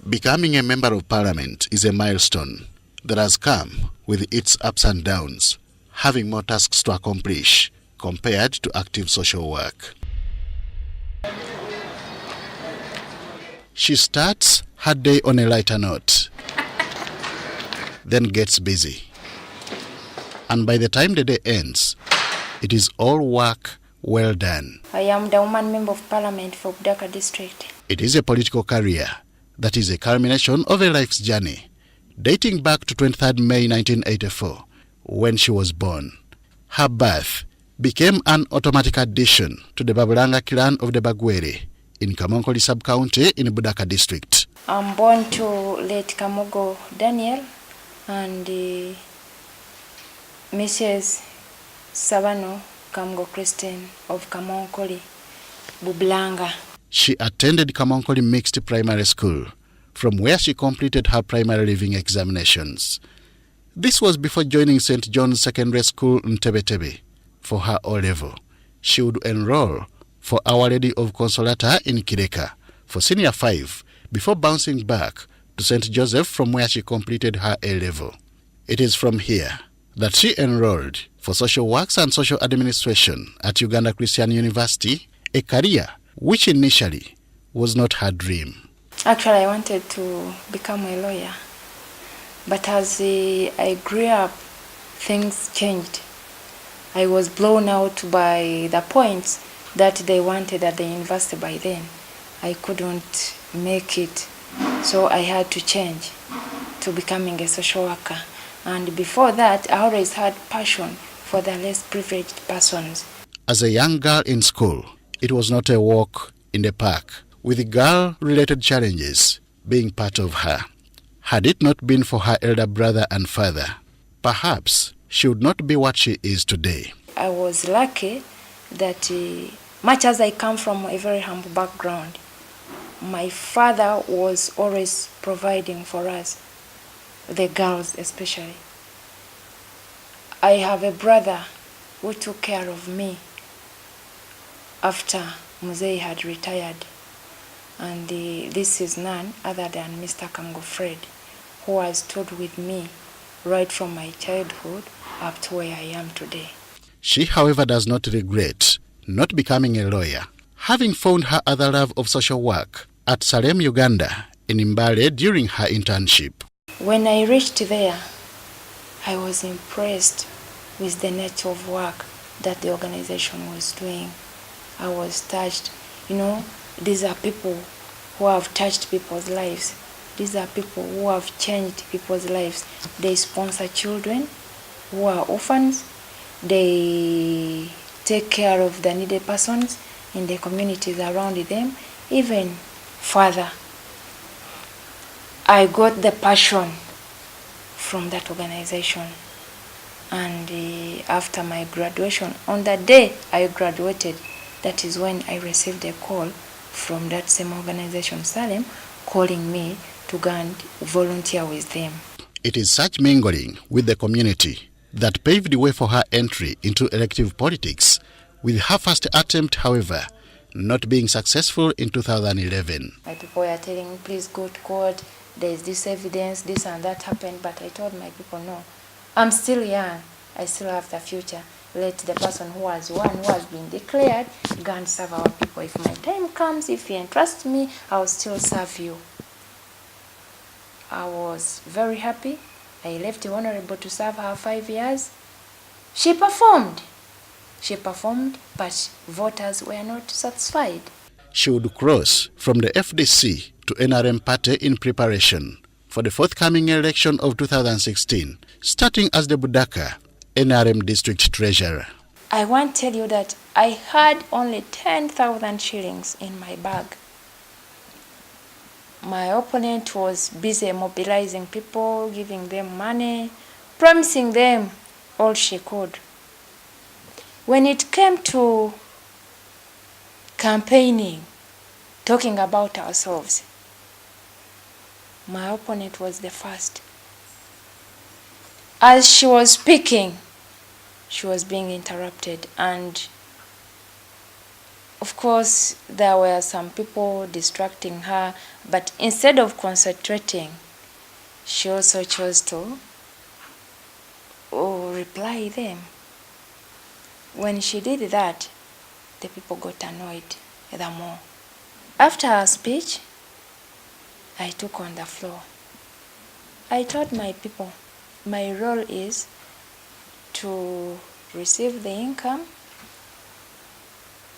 Becoming a member of parliament is a milestone that has come with its ups and downs, having more tasks to accomplish compared to active social work. She starts her day on a lighter note, then gets busy. And by the time the day ends, it is all work well done. I am the woman member of parliament for Budaka district. It is a political career that is a culmination of a life's journey, dating back to 23rd May 1984, when she was born. Her birth became an automatic addition to the Babulanga clan of the Bagwere in Kamonkoli sub-county in Budaka district. I'm born to late Kamogo Daniel and Mrs. Savano Kamgo Christine of Kamonkoli, Babulanga. She attended Kamonkoli Mixed Primary School, from where she completed her primary leaving examinations. This was before joining St. John's Secondary School in Tebetebe for her O-level. She would enroll for Our Lady of Consolata in Kireka for Senior 5 before bouncing back to St. Joseph, from where she completed her A-level. It is from here that she enrolled for Social Works and Social Administration at Uganda Christian University, a career which initially was not her dream. Actually, I wanted to become a lawyer, but as I grew up, things changed. I was blown out by the points that they wanted at the university by then. I couldn't make it, so I had to change to becoming a social worker. And before that, I always had passion for the less privileged persons. As a young girl in school, it was not a walk in the park, with girl-related challenges being part of her. Had it not been for her elder brother and father, perhaps she would not be what she is today. I was lucky that much as I come from a very humble background, my father was always providing for us, the girls especially. I have a brother who took care of me after Muzei had retired, and this is none other than Mr. Kamgo Fred, who has stood with me right from my childhood up to where I am today. She, however, does not regret not becoming a lawyer, having found her other love of social work at Salem, Uganda, in Mbale during her internship. When I reached there, I was impressed with the nature of work that the organization was doing. I was touched. You know, these are people who have touched people's lives. These are people who have changed people's lives. They sponsor children who are orphans. They take care of the needy persons in the communities around them. Even further, I got the passion from that organization. And after my graduation, on the day I graduated, that is when I received a call from that same organization, Salem, calling me to go and volunteer with them. It is such mingling with the community that paved the way for her entry into elective politics, with her first attempt, however, not being successful in 2011. My people were telling me, please go to court, there is this evidence, this and that happened, but I told my people, no, I'm still young, I still have the future. Let the person who has won, who has been declared, go and serve our people. If my time comes, if you entrust me, I will still serve you. I was very happy. I left the Honorable to serve her 5 years. She performed. But voters were not satisfied. She would cross from the FDC to NRM party in preparation for the forthcoming election of 2016, starting as the Budaka NRM district treasurer. I want to tell you that I had only 10,000 shillings in my bag. My opponent was busy mobilizing people, giving them money, promising them all she could. When it came to campaigning, talking about ourselves, my opponent was the first. As she was speaking, she was being interrupted, and Of course, there were some people distracting her, but instead of concentrating, she also chose to reply them. When she did that, the people got annoyed the more. After her speech, I took on the floor. I told my people, my role is to receive the income,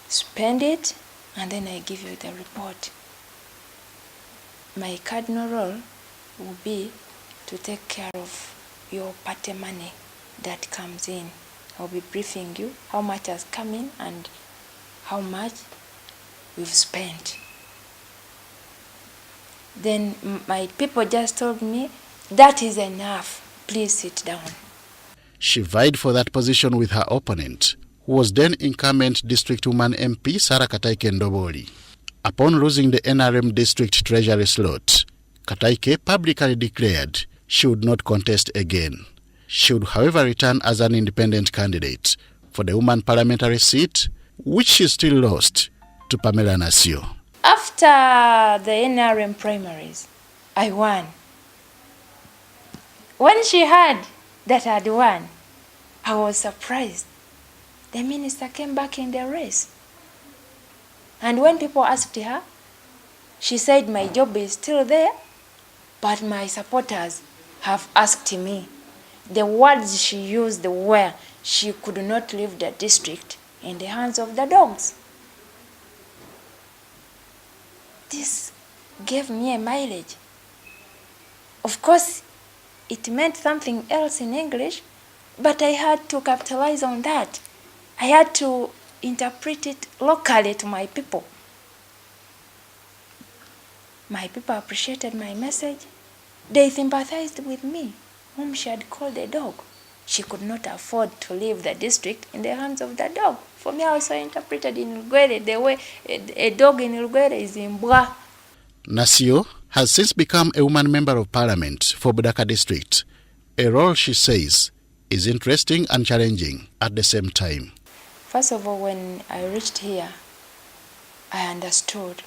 spend it, and then I give you the report. My cardinal role will be to take care of your party money that comes in. I'll be briefing you how much has come in and how much we've spent. Then my people just told me, that is enough, please sit down. She vied for that position with her opponent, who was then incumbent District Woman MP Sarah Kataike Ndoboli. Upon losing the NRM District Treasury slot, Kataike publicly declared she would not contest again. She would, however, return as an independent candidate for the woman parliamentary seat, which she still lost to Pamela Nasio. After the NRM primaries, I won. When she heard that I'd won, I was surprised. The minister came back in the race. And when people asked her, she said my job is still there, but my supporters have asked me. The words she used were she could not leave the district in the hands of the dogs. This gave me a mileage. Of course, it meant something else in English, but I had to capitalize on that. I had to interpret it locally to my people. My people appreciated my message. They sympathized with me, whom she had called a dog. She could not afford to leave the district in the hands of the dog. For me, I also interpreted in Lugwere the way a dog in Lugwere is in Bwa. Nasio has since become a woman member of parliament for Budaka district, a role she says is interesting and challenging at the same time. First of all, when I reached here, I understood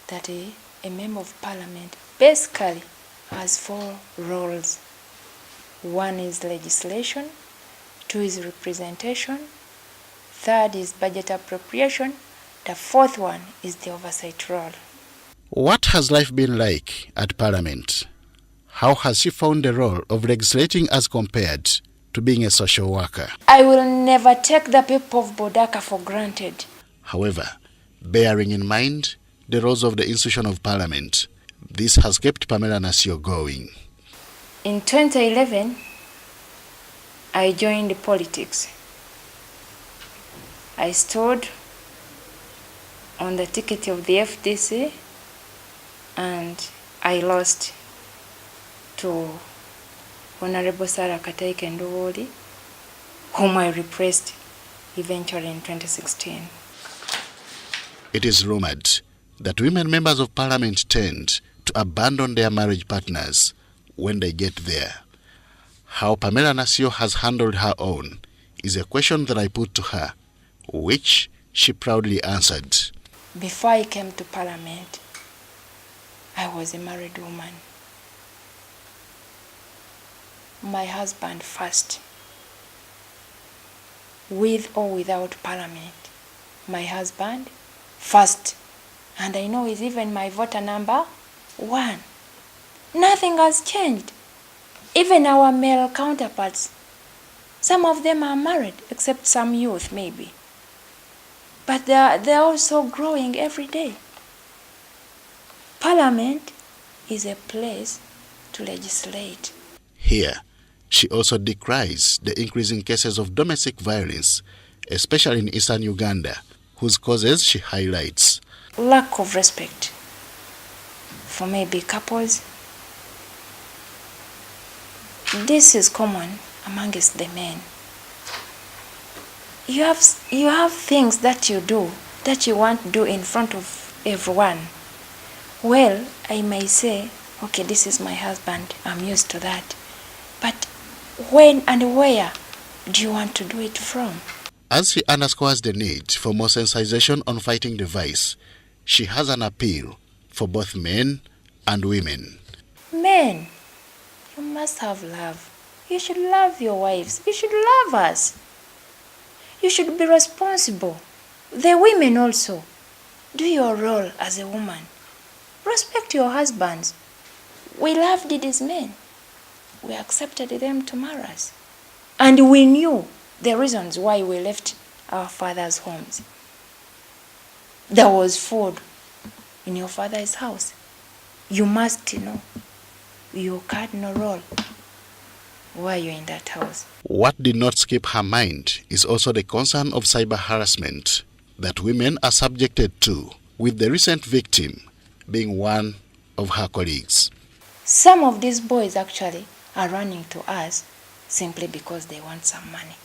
that a member of parliament basically has 4 roles. 1 is legislation, 2 is representation, 3rd is budget appropriation, the 4th one is the oversight role. What has life been like at Parliament? How has she found the role of legislating as compared to being a social worker? I will never take the people of Budaka for granted. However, bearing in mind the roles of the institution of Parliament, this has kept Pamela Nasio going. In 2011, I joined politics. I stood on the ticket of the FDC and I lost to Honorable Sarah Kataike Ndoboli, whom I repressed eventually in 2016. It is rumored that women members of Parliament tend to abandon their marriage partners when they get there. How Pamela Nasio has handled her own is a question that I put to her, which she proudly answered. Before I came to Parliament, I was a married woman. My husband first. With or without Parliament, my husband first. And I know he's even my voter number 1. Nothing has changed. Even our male counterparts, some of them are married, except some youth maybe. But they're also growing every day. Parliament is a place to legislate. Here, she also decries the increasing cases of domestic violence, especially in eastern Uganda, whose causes she highlights. Lack of respect for maybe couples. This is common amongst the men. You have things that you do that you want to do in front of everyone. Well, I may say, okay, this is my husband, I'm used to that. But when and where do you want to do it from? As she underscores the need for more sensitization on fighting the vice, she has an appeal for both men and women. Men, you must have love. You should love your wives. You should love us. You should be responsible. The women also. Do your role as a woman. Respect your husbands. We loved these men. We accepted them to marry us. And we knew the reasons why we left our father's homes. There was food in your father's house. You must know your cardinal role while you're in that house. What did not skip her mind is also the concern of cyber harassment that women are subjected to, with the recent victim being one of her colleagues. Some of these boys actually are running to us simply because they want some money.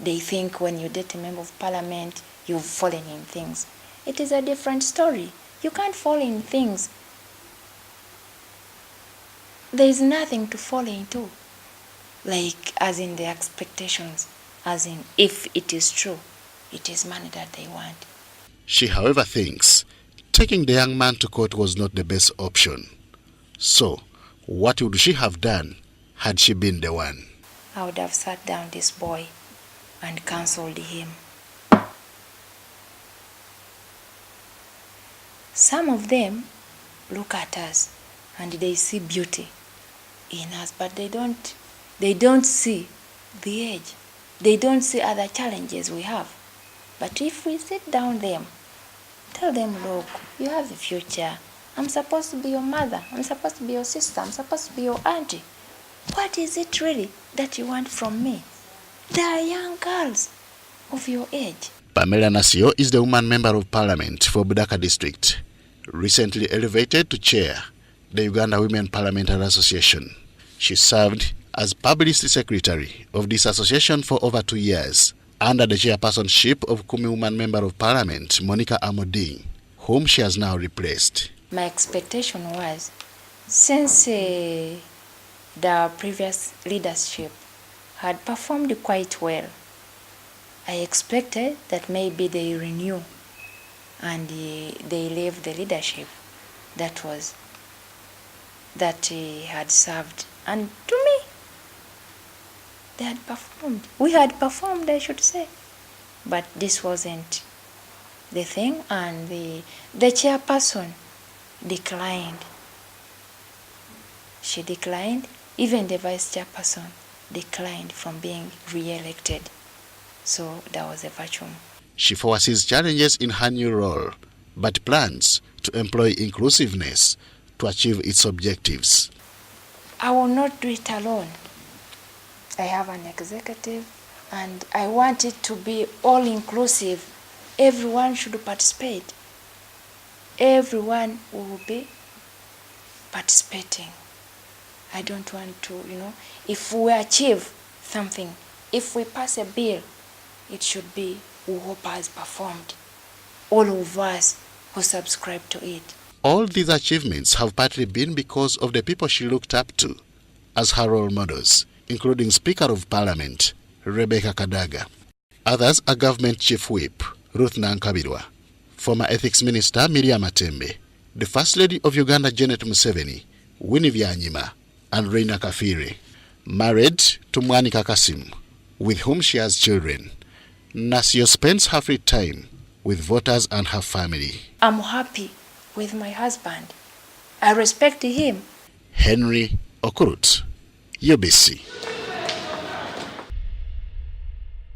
They think when you date a member of parliament, you've fallen in things. It is a different story. You can't fall in things. There is nothing to fall into. Like, as in the expectations, as in if it is true, it is money that they want. She, however, thinks taking the young man to court was not the best option. So, what would she have done had she been the one? I would have sat down this boy and counseled him. Some of them look at us and they see beauty in us, but they don't see the age. They don't see other challenges we have. But if we sit down them, tell them, look, you have a future. I'm supposed to be your mother. I'm supposed to be your sister. I'm supposed to be your auntie. What is it really that you want from me? They are young girls of your age. Pamela Nasio is the woman member of parliament for Budaka district, recently elevated to chair the Uganda Women Parliamentary Association. She served as publicity secretary of this association for over 2 years, under the chairpersonship of Kumi woman member of parliament, Monica Amoding, whom she has now replaced. My expectation was, since the previous leadership had performed quite well, I expected that maybe they renew and they leave the leadership that had served. And to me, they had performed. We had performed, I should say. But this wasn't the thing, and the chairperson declined. She declined. Even the vice chairperson declined from being re-elected. So there was a vacuum. She foresees challenges in her new role, but plans to employ inclusiveness to achieve its objectives. I will not do it alone. I have an executive, and I want it to be all-inclusive. Everyone should participate. Everyone will be participating. I don't want to, if we achieve something, if we pass a bill, it should be who has performed. All of us who subscribe to it. All these achievements have partly been because of the people she looked up to as her role models, including Speaker of Parliament, Rebecca Kadaga. Others are Government Chief Whip, Ruth Nankabirwa, former Ethics Minister Miriam Atembe, the First Lady of Uganda Janet Museveni, Winnie Byanyima, and Reina Kafiri. Married to Mwanika Kasim, with whom she has children, Nasio spends her free time with voters and her family. I'm happy with my husband. I respect him. Henry Okurut, UBC.